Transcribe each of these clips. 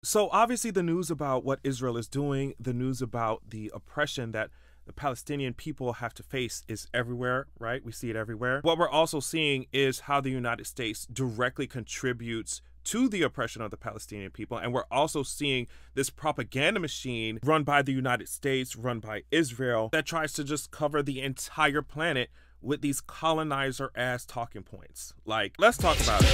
So obviously the news about what Israel is doing, the news about the oppression that the Palestinian people have to face is everywhere, right? We see it everywhere. What we're also seeing is how the United States directly contributes to the oppression of the Palestinian people. And we're also seeing this propaganda machine run by the United States, run by Israel, that tries to just cover the entire planet with these colonizer-ass talking points. Like, let's talk about it.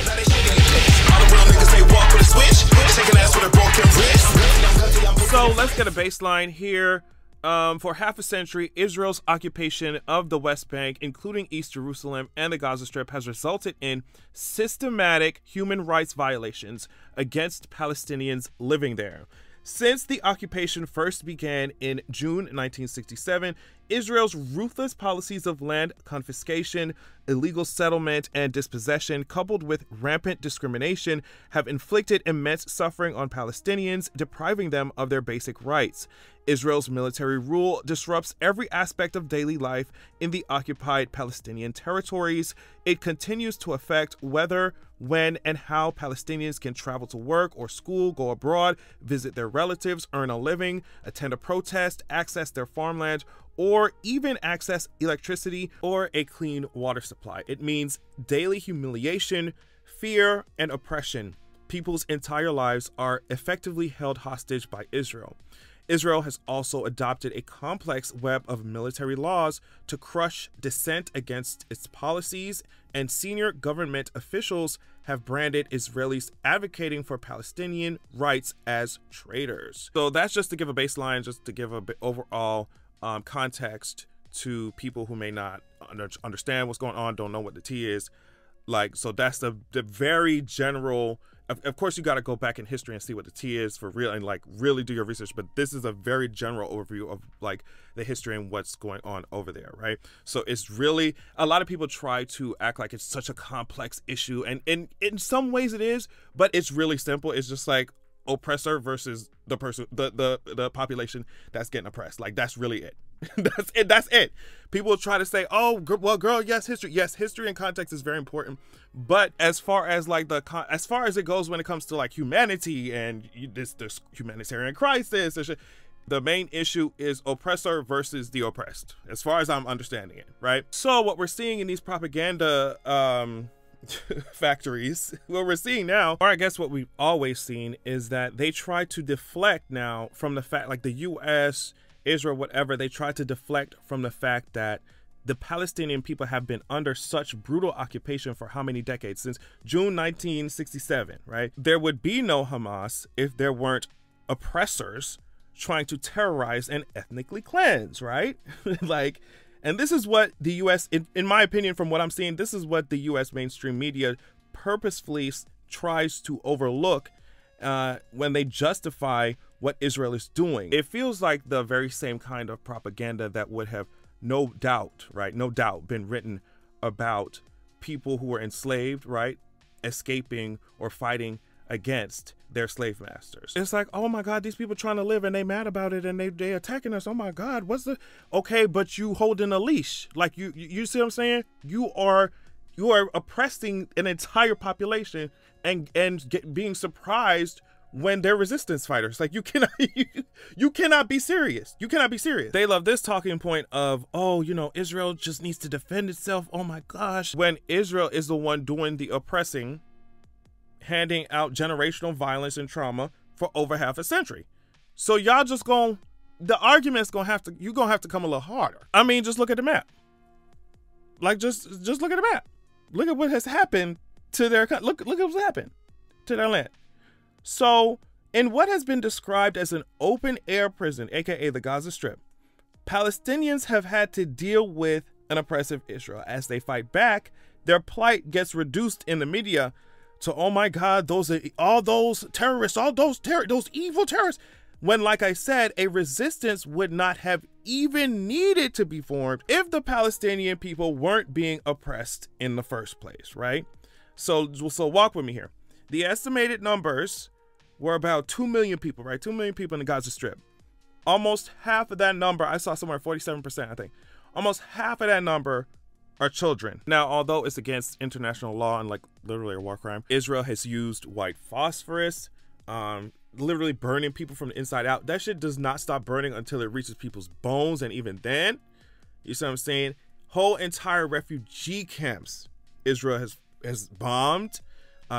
So let's get a baseline here. For half a century, Israel's occupation of the West Bank, including East Jerusalem and the Gaza Strip, has resulted in systematic human rights violations against Palestinians living there. Since the occupation first began in June 1967, Israel's ruthless policies of land confiscation, illegal settlement, and dispossession, coupled with rampant discrimination, have inflicted immense suffering on Palestinians, depriving them of their basic rights. Israel's military rule disrupts every aspect of daily life in the occupied Palestinian territories. It continues to affect whether, when, and how Palestinians can travel to work or school, go abroad, visit their relatives, earn a living, attend a protest, access their farmland, or even access electricity or a clean water supply. It means daily humiliation, fear, and oppression. People's entire lives are effectively held hostage by Israel. Israel has also adopted a complex web of military laws to crush dissent against its policies, and senior government officials have branded Israelis advocating for Palestinian rights as traitors. So that's just to give a baseline, just to give a bit overall context to people who may not understand what's going on, don't know what the tea is. Like, so that's the very general. Of course, you got to go back in history and see what the tea is for real and like really do your research. But this is a very general overview of like the history and what's going on over there, right? So it's really, a lot of people try to act like it's such a complex issue, and in some ways it is, but it's really simple. It's just like oppressor versus the person, the population that's getting oppressed. Like, that's really it. That's it. People try to say, oh, well, girl, yes, history and context is very important, but as far as like as far as it goes when it comes to like humanity and this humanitarian crisis, the main issue is oppressor versus the oppressed, as far as I'm understanding it, right? So what we're seeing in these propaganda factories, what we're seeing now, or I guess what we've always seen, is that they try to deflect now from the fact, like the US, Israel, whatever, they try to deflect from the fact that the Palestinian people have been under such brutal occupation for how many decades? Since June 1967, right? There would be no Hamas if there weren't oppressors trying to terrorize and ethnically cleanse, right? Like, and this is what the US, in my opinion, from what I'm seeing, this is what the US mainstream media purposefully tries to overlook when they justify what Israel is doing. It feels like the very same kind of propaganda that would have no doubt, right, no doubt been written about people who were enslaved, right, escaping or fighting against their slave masters. It's like, oh my God, these people trying to live and they mad about it and they attacking us. Oh my God, what's the, okay, but you holding a leash. Like you see what I'm saying? You are oppressing an entire population and being surprised when they're resistance fighters. Like, you cannot be serious. You cannot be serious. They love this talking point of, oh, you know, Israel just needs to defend itself. Oh my gosh. When Israel is the one doing the oppressing, handing out generational violence and trauma for over half a century. So y'all just the argument's you're gonna have to come a little harder. I mean, just look at the map. Like, just look at the map. Look at what has happened to their, look at what's happened to their land. So, in what has been described as an open-air prison, aka the Gaza Strip, Palestinians have had to deal with an oppressive Israel. As they fight back, their plight gets reduced in the media to, oh my God, all those terrorists, those evil terrorists. When, like I said, a resistance would not have even needed to be formed if the Palestinian people weren't being oppressed in the first place, right? So walk with me here. The estimated numbers were about 2 million people, right? 2 million people in the Gaza Strip. Almost half of that number, I saw somewhere 47%, I think. Almost half of that number are children. Now, although it's against international law and like literally a war crime, Israel has used white phosphorus, literally burning people from the inside out. That shit does not stop burning until it reaches people's bones. And even then, you see what I'm saying? Whole entire refugee camps Israel has bombed,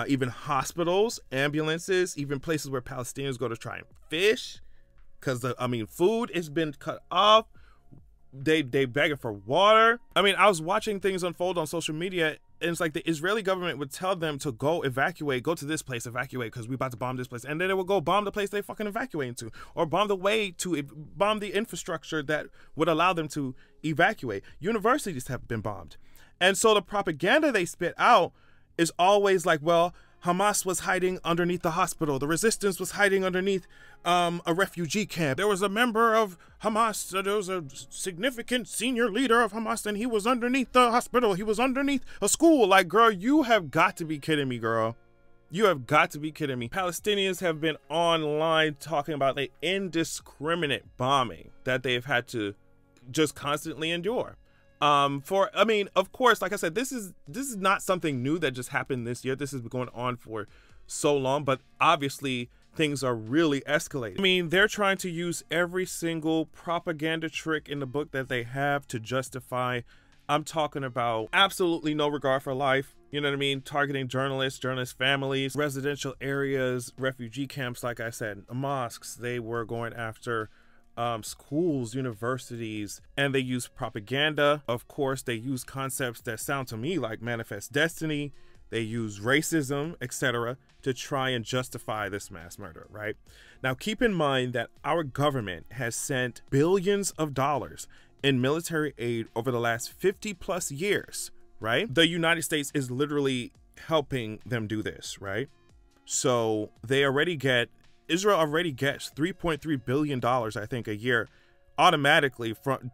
even hospitals, ambulances, even places where Palestinians go to try and fish, because food has been cut off. They begging for water. I mean, I was watching things unfold on social media, and it's like the Israeli government would tell them to go evacuate, go to this place, evacuate, because we're about to bomb this place. And then they would go bomb the place they fucking evacuating to, or bomb the infrastructure that would allow them to evacuate. Universities have been bombed. And so the propaganda they spit out is always like, well, Hamas was hiding underneath the hospital. The resistance was hiding underneath a refugee camp. There was a member of Hamas. There was a significant senior leader of Hamas, and he was underneath the hospital. He was underneath a school. Like, girl, you have got to be kidding me, girl. You have got to be kidding me. Palestinians have been online talking about the indiscriminate bombing that they've had to just constantly endure. Of course, like I said, this is not something new that just happened this year. This has been going on for so long, but obviously things are really escalating. I mean, they're trying to use every single propaganda trick in the book that they have to justify. I'm talking about absolutely no regard for life. You know what I mean? Targeting journalists, journalist families, residential areas, refugee camps, like I said, mosques. They were going after schools, universities, and they use propaganda. Of course, they use concepts that sound to me like manifest destiny. They use racism, etc., to try and justify this mass murder, right? Now, keep in mind that our government has sent billions of dollars in military aid over the last 50 plus years, right? The United States is literally helping them do this, right? So Israel already gets $3.3 billion, I think, a year automatically from,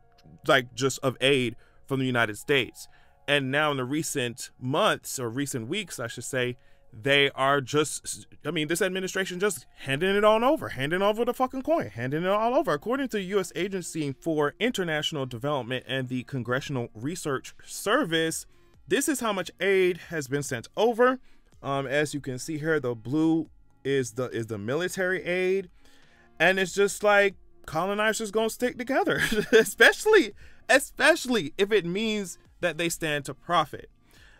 like, just of aid from the United States. And now in the recent months, or recent weeks, I should say, they are just, this administration just handing it on over, handing over the fucking coin, handing it all over. According to the U.S. Agency for International Development and the Congressional Research Service, this is how much aid has been sent over. As you can see here, the blue is the military aid, and it's just like colonizers gonna stick together, especially if it means that they stand to profit.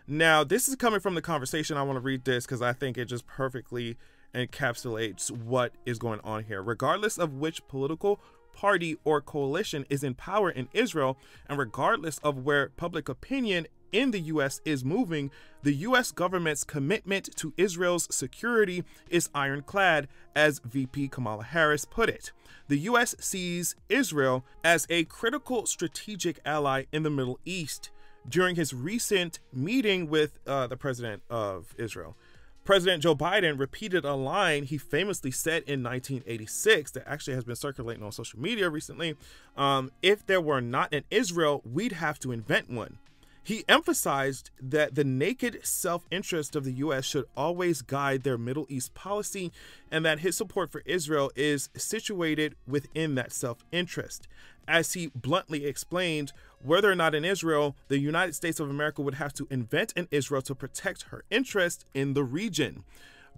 Now, this is coming from the conversation. I want to read this because I think it just perfectly encapsulates what is going on here. Regardless of which political party or coalition is in power in Israel, and regardless of where public opinion in the U.S. is moving, the U.S. government's commitment to Israel's security is ironclad, as VP Kamala Harris put it. The U.S. sees Israel as a critical strategic ally in the Middle East. During his recent meeting with the president of Israel, President Joe Biden repeated a line he famously said in 1986 that actually has been circulating on social media recently. If there were not an Israel, we'd have to invent one. He emphasized that the naked self-interest of the U.S. should always guide their Middle East policy, and that his support for Israel is situated within that self-interest. As he bluntly explained, whether or not in Israel, the United States of America would have to invent an Israel to protect her interest in the region.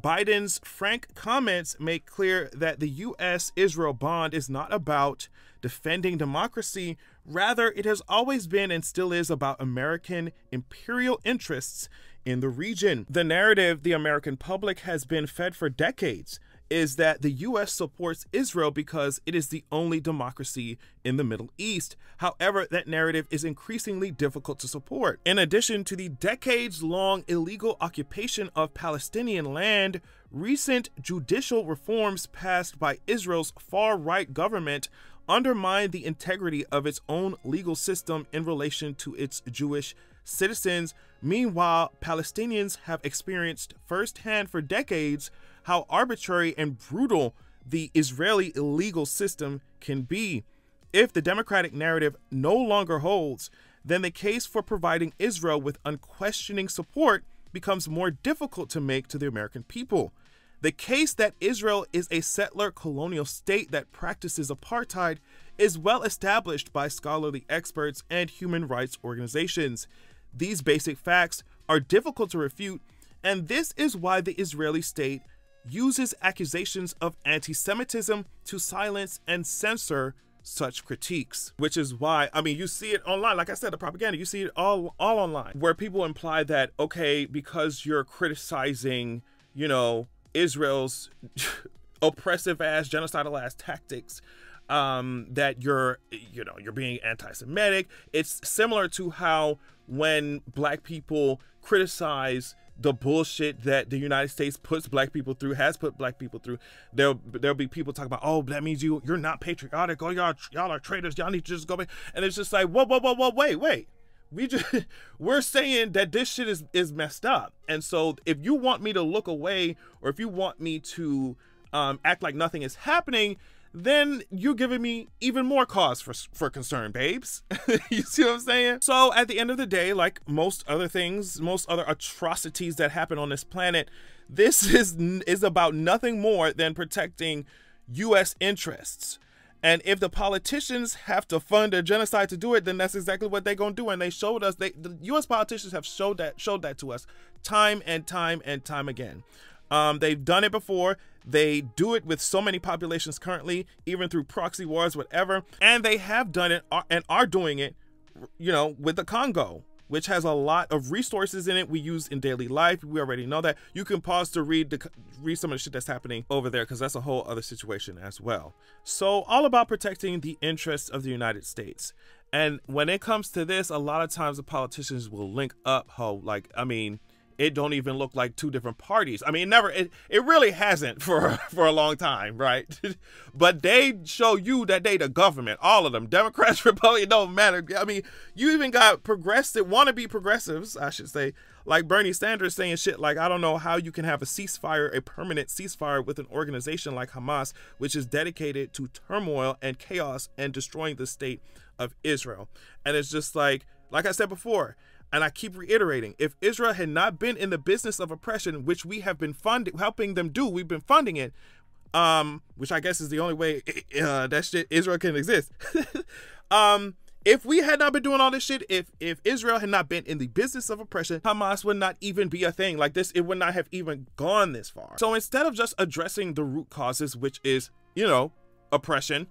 Biden's frank comments make clear that the U.S.-Israel bond is not about defending democracy. Rather, it has always been and still is about American imperial interests in the region. The narrative the American public has been fed for decades is that the U.S. supports Israel because it is the only democracy in the Middle East. However, that narrative is increasingly difficult to support. In addition to the decades-long illegal occupation of Palestinian land, recent judicial reforms passed by Israel's far-right government undermine the integrity of its own legal system in relation to its Jewish citizens. Meanwhile, Palestinians have experienced firsthand for decades how arbitrary and brutal the Israeli legal system can be. If the democratic narrative no longer holds, then the case for providing Israel with unquestioning support becomes more difficult to make to the American people. The case that Israel is a settler colonial state that practices apartheid is well established by scholarly experts and human rights organizations. These basic facts are difficult to refute, and this is why the Israeli state uses accusations of anti-Semitism to silence and censor such critiques, which is why, I mean, you see it online. Like I said, the propaganda, you see it all online, where people imply that, okay, because you're criticizing, you know, Israel's oppressive ass, genocidal ass tactics, that you're being anti-Semitic. It's similar to how when black people criticize the bullshit that the United States puts black people through, has put black people through, there'll be people talking about, oh, that means you're not patriotic, oh, y'all are traitors, y'all need to just go back. And it's just like, whoa, wait. We're saying that this shit is messed up. And so if you want me to look away, or if you want me to act like nothing is happening, then you're giving me even more cause for concern, babes. You see what I'm saying? So at the end of the day, like most other things, most other atrocities that happen on this planet, this is about nothing more than protecting U.S. interests. And if the politicians have to fund a genocide to do it, then that's exactly what they're gonna do. And they showed us, the U.S. politicians have showed that to us time and time again. They've done it before. They do it with so many populations currently, even through proxy wars, whatever. And they have done it and are doing it, you know, with the Congo, which has a lot of resources in it we use in daily life. We already know that. You can pause to read some of the shit that's happening over there, because that's a whole other situation as well. So all about protecting the interests of the United States. And when it comes to this, a lot of times the politicians will link up it don't even look like two different parties. I mean, it really hasn't for a long time, right? But they show you that they the government, all of them, Democrats, Republicans, don't matter. I mean, you even got wannabe progressives, I should say, like Bernie Sanders saying shit like, I don't know how you can have a permanent ceasefire with an organization like Hamas, which is dedicated to turmoil and chaos and destroying the state of Israel. And it's just like I said before, and I keep reiterating, if Israel had not been in the business of oppression, which we have been helping them do, we've been funding it, which I guess is the only way Israel can exist. If we had not been doing all this shit, if Israel had not been in the business of oppression, Hamas would not even be a thing like this. It would not have even gone this far. So instead of just addressing the root causes, which is, you know, oppression,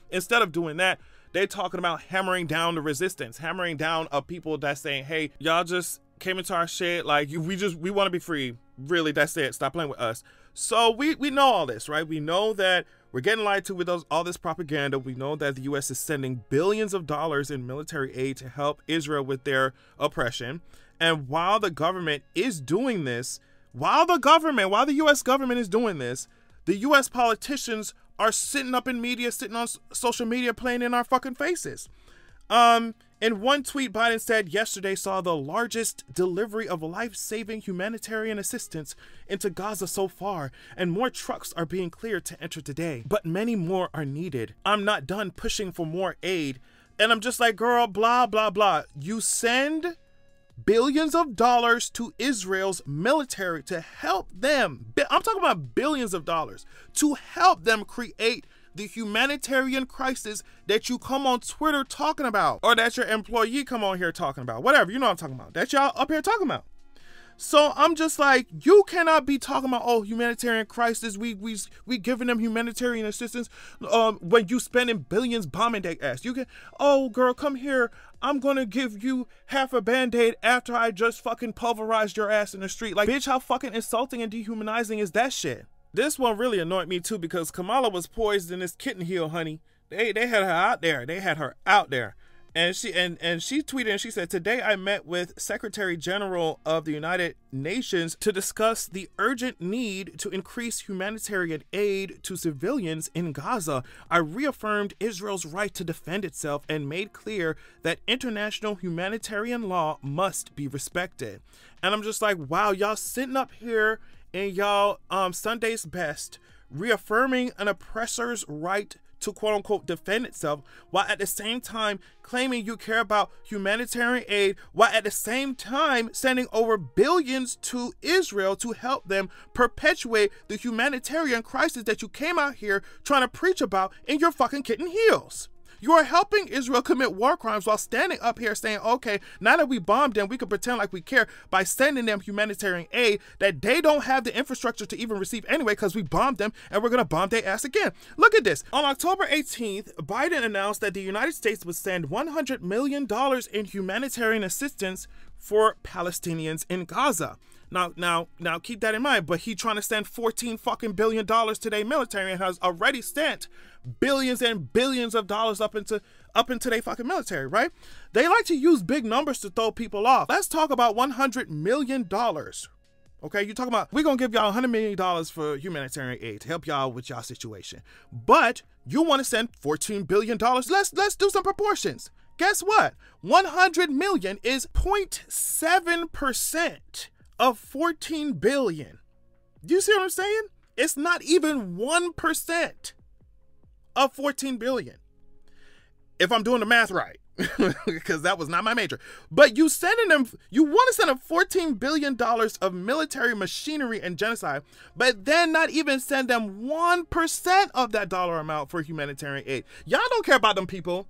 instead of doing that, they're talking about hammering down the resistance, hammering down people that's saying, hey, y'all just came into our shit. Like, we want to be free. Really, that's it. Stop playing with us. So we know all this, right? We know that we're getting lied to with all this propaganda. We know that the U.S. is sending billions of dollars in military aid to help Israel with their oppression. And while the government is doing this, while the U.S. government is doing this, the U.S. politicians are sitting up in media, sitting on social media, playing in our fucking faces. In one tweet, Biden said yesterday saw the largest delivery of life-saving humanitarian assistance into Gaza so far, and more trucks are being cleared to enter today, but many more are needed. I'm not done pushing for more aid. And I'm just like, girl, blah, blah, blah. You send billions of dollars to Israel's military to help them. I'm talking about billions of dollars to help them create the humanitarian crisis that you come on Twitter talking about, or that your employee come on here talking about, whatever, you know what I'm talking about, that y'all up here talking about. So I'm just like, you cannot be talking about, oh, humanitarian crisis, we giving them humanitarian assistance when you spending billions bombing their ass. You can, oh girl, come here, I'm gonna give you half a band-aid after I just fucking pulverized your ass in the street. Like, bitch, how fucking insulting and dehumanizing is that shit? This one really annoyed me too, because Kamala was poised in this kitten heel, honey. They had her out there. They had her out there. And she tweeted and she said, today I met with Secretary General of the United Nations to discuss the urgent need to increase humanitarian aid to civilians in Gaza. I reaffirmed Israel's right to defend itself and made clear that international humanitarian law must be respected. And I'm just like, wow, y'all sitting up here in y'all Sunday's best, reaffirming an oppressor's right to quote unquote defend itself, while at the same time claiming you care about humanitarian aid, while at the same time sending over billions to Israel to help them perpetuate the humanitarian crisis that you came out here trying to preach about in your fucking kitten heels. You are helping Israel commit war crimes while standing up here saying, okay, now that we bombed them, we can pretend like we care by sending them humanitarian aid that they don't have the infrastructure to even receive anyway because we bombed them and we're going to bomb their ass again. Look at this. On October 18th, Biden announced that the United States would send $100 million in humanitarian assistance for Palestinians in Gaza. Now, keep that in mind. But he trying to send $14 billion to their military and has already sent billions and billions of dollars up into their fucking military, right? They like to use big numbers to throw people off. Let's talk about $100 million. Okay, you talking about we're gonna give y'all $100 million for humanitarian aid to help y'all with y'all situation, but you want to send $14 billion. Let's do some proportions. Guess what? 100 million is 0.7% of 14 billion. Do you see what I'm saying? It's not even 1% of 14 billion. If I'm doing the math right, because that was not my major. But you want to send them $14 billion of military machinery and genocide, but then not even send them 1% of that dollar amount for humanitarian aid. Y'all don't care about them people.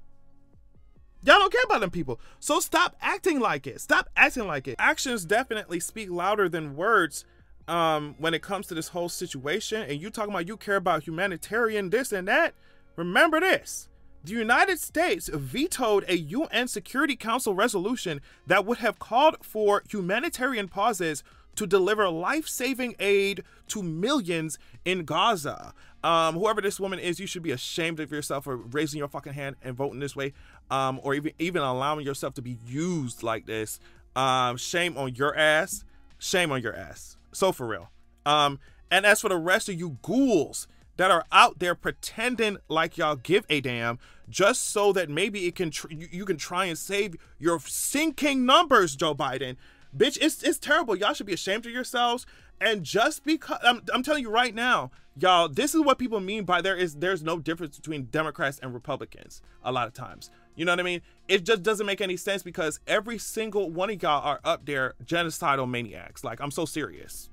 Y'all don't care about them people. So stop acting like it. Stop acting like it. Actions definitely speak louder than words when it comes to this whole situation. And you talking about you care about humanitarian this and that. Remember this. The United States vetoed a UN Security Council resolution that would have called for humanitarian pauses to deliver life-saving aid to millions in Gaza. Whoever this woman is, you should be ashamed of yourself for raising your fucking hand and voting this way, or even allowing yourself to be used like this. Shame on your ass. Shame on your ass. So for real. And as for the rest of you ghouls that are out there pretending like y'all give a damn just so that maybe it can you can try and save your sinking numbers, Joe Biden. Bitch, it's terrible. Y'all should be ashamed of yourselves. And just because I'm telling you right now, y'all, this is what people mean by there's no difference between Democrats and Republicans a lot of times. You know what I mean? It just doesn't make any sense because every single one of y'all are up there genocidal maniacs. Like, I'm so serious.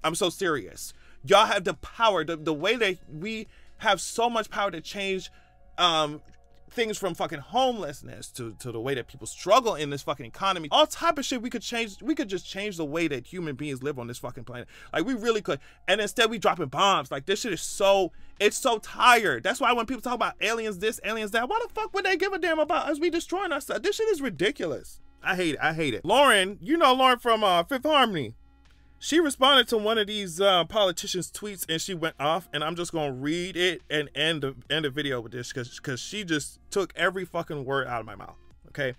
I'm so serious. Y'all have the power, the way that we have so much power to change things from fucking homelessness to the way that people struggle in this fucking economy. All type of shit we could change. We could just change the way that human beings live on this fucking planet. Like, we really could. And instead we dropping bombs. Like, this shit is it's so tired. That's why when people talk about aliens this, aliens that, why the fuck would they give a damn about us? We destroying ourselves. This shit is ridiculous. I hate it. I hate it. Lauren, you know Lauren from Fifth Harmony. She responded to one of these politicians' tweets and she went off, and I'm just going to read it and end the video with this because she just took every fucking word out of my mouth, okay?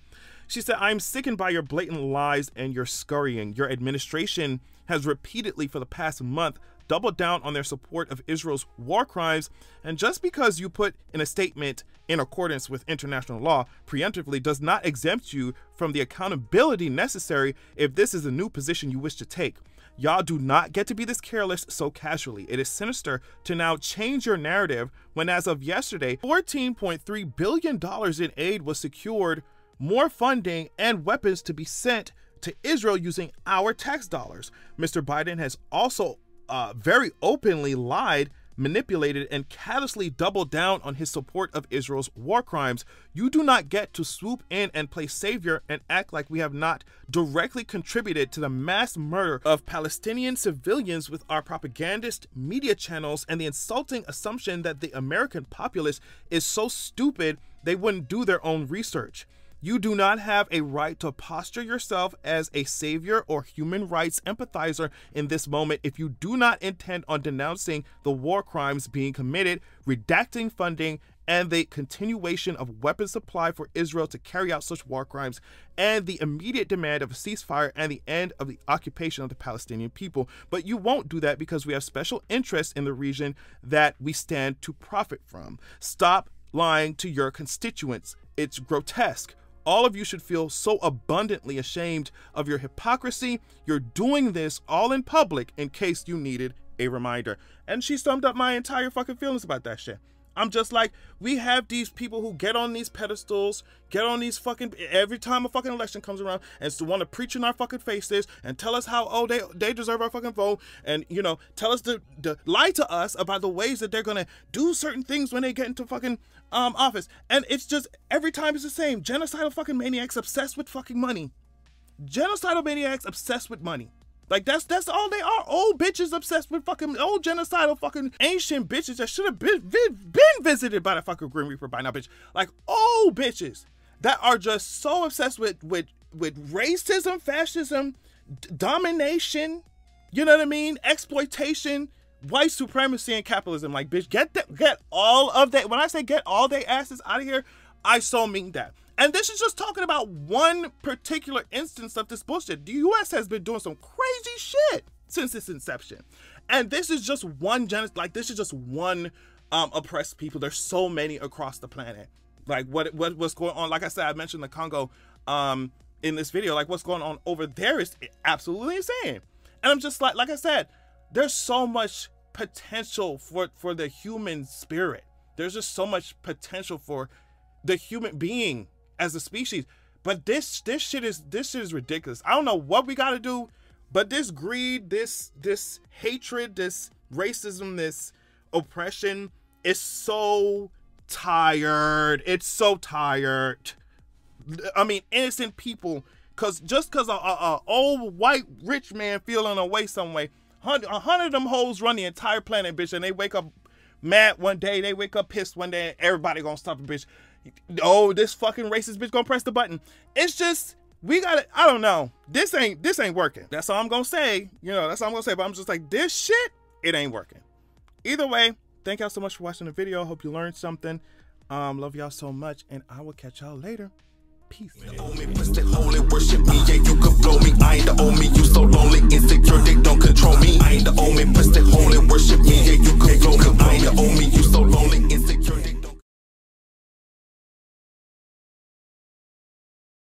She said, I'm sickened by your blatant lies and your scurrying. Your administration has repeatedly for the past month doubled down on their support of Israel's war crimes, and just because you put in a statement in accordance with international law preemptively does not exempt you from the accountability necessary if this is a new position you wish to take. Y'all do not get to be this careless so casually. It is sinister to now change your narrative when, as of yesterday, $14.3 billion in aid was secured, more funding and weapons to be sent to Israel using our tax dollars. Mr. Biden has also very openly lied, manipulated, and callously doubled down on his support of Israel's war crimes. You do not get to swoop in and play savior and act like we have not directly contributed to the mass murder of Palestinian civilians with our propagandist media channels and the insulting assumption that the American populace is so stupid they wouldn't do their own research. You do not have a right to posture yourself as a savior or human rights empathizer in this moment if you do not intend on denouncing the war crimes being committed, redacting funding, and the continuation of weapons supply for Israel to carry out such war crimes, and the immediate demand of a ceasefire and the end of the occupation of the Palestinian people. But you won't do that because we have special interests in the region that we stand to profit from. Stop lying to your constituents. It's grotesque. All of you should feel so abundantly ashamed of your hypocrisy. You're doing this all in public in case you needed a reminder. And she summed up my entire fucking feelings about that shit. I'm just like, we have these people who get on these pedestals, get on these fucking, every time a fucking election comes around, and so want to preach in our fucking faces and tell us how, oh, they deserve our fucking vote, and, you know, tell us to lie to us about the ways that they're gonna do certain things when they get into fucking office. And it's just, every time it's the same. Genocidal fucking maniacs obsessed with fucking money. Genocidal maniacs obsessed with money. Like, that's all they are. Old bitches obsessed with fucking old genocidal fucking ancient bitches that should have been visited by the fucking Grim Reaper by now, bitch. Like, old bitches that are just so obsessed with racism, fascism, domination, you know what I mean? Exploitation, white supremacy, and capitalism. Like, bitch, get all of that. When I say get all they asses out of here, I so mean that. And this is just talking about one particular instance of this bullshit. The U.S. has been doing some crazy shit since its inception. And this is just one this is just one oppressed people. There's so many across the planet. Like what's going on? Like I said, I mentioned the Congo in this video. Like, what's going on over there is absolutely insane. And I'm just like I said, there's so much potential for the human spirit. There's just so much potential for the human being as a species. But this shit is ridiculous. I don't know what we got to do, but this greed, this hatred, this racism, this oppression is so tired. It's so tired. I mean, innocent people, just because a old white rich man feeling away some way, 100 of them hoes run the entire planet, bitch, and they wake up mad one day, they wake up pissed one day, and everybody gonna stop it, bitch. Oh, this fucking racist bitch gonna press the button. It's just, we gotta, I don't know. This ain't working. That's all I'm gonna say. You know, that's all I'm gonna say. But I'm just like, this shit, it ain't working. Either way, thank y'all so much for watching the video. Hope you learned something. Love y'all so much, and I will catch y'all later. Peace.